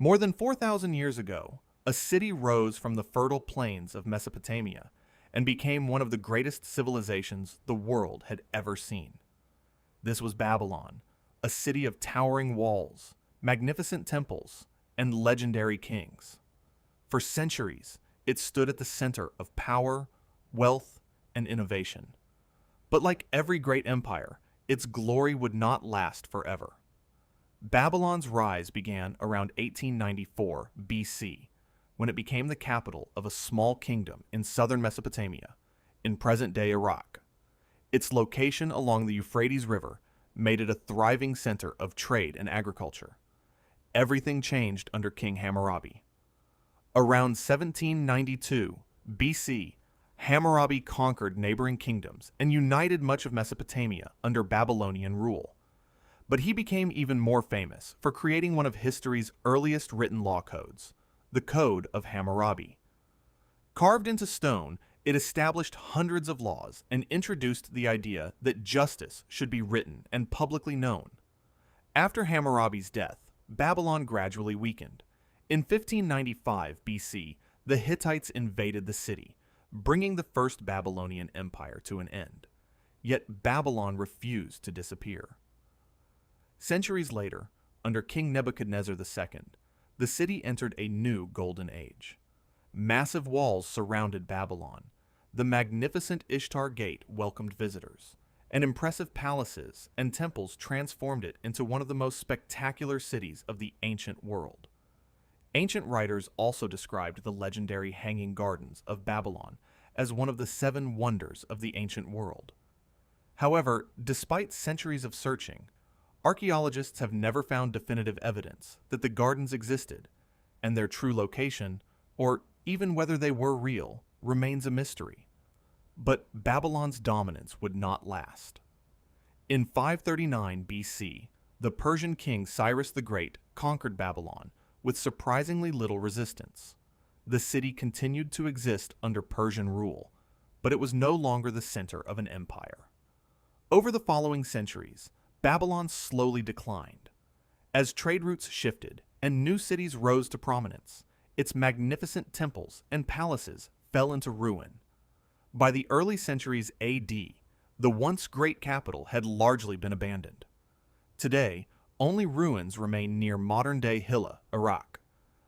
More than 4,000 years ago, a city rose from the fertile plains of Mesopotamia and became one of the greatest civilizations the world had ever seen. This was Babylon, a city of towering walls, magnificent temples, and legendary kings. For centuries, it stood at the center of power, wealth, and innovation. But like every great empire, its glory would not last forever. Babylon's rise began around 1894 BC, when it became the capital of a small kingdom in southern Mesopotamia, in present-day Iraq. Its location along the Euphrates River made it a thriving center of trade and agriculture. Everything changed under King Hammurabi. Around 1792 BC, Hammurabi conquered neighboring kingdoms and united much of Mesopotamia under Babylonian rule. But he became even more famous for creating one of history's earliest written law codes, the Code of Hammurabi. Carved into stone, it established hundreds of laws and introduced the idea that justice should be written and publicly known. After Hammurabi's death, Babylon gradually weakened. In 1595 BC, the Hittites invaded the city, bringing the First Babylonian Empire to an end. Yet Babylon refused to disappear. Centuries later, under King Nebuchadnezzar II, the city entered a new golden age. Massive walls surrounded Babylon. The magnificent Ishtar Gate welcomed visitors, and impressive palaces and temples transformed it into one of the most spectacular cities of the ancient world. Ancient writers also described the legendary Hanging Gardens of Babylon as one of the 7 wonders of the ancient world. However, despite centuries of searching, archaeologists have never found definitive evidence that the gardens existed, and their true location, or even whether they were real, remains a mystery. But Babylon's dominance would not last. In 539 BC, the Persian king Cyrus the Great conquered Babylon with surprisingly little resistance. The city continued to exist under Persian rule, but it was no longer the center of an empire. Over the following centuries, Babylon slowly declined. As trade routes shifted and new cities rose to prominence, its magnificent temples and palaces fell into ruin. By the early centuries AD, the once great capital had largely been abandoned. Today, only ruins remain near modern-day Hilla, Iraq.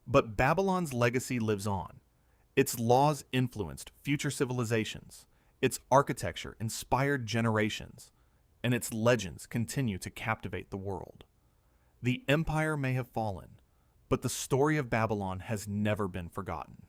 But Babylon's legacy lives on. Its laws influenced future civilizations, its architecture inspired generations, and its legends continue to captivate the world. The empire may have fallen, but the story of Babylon has never been forgotten.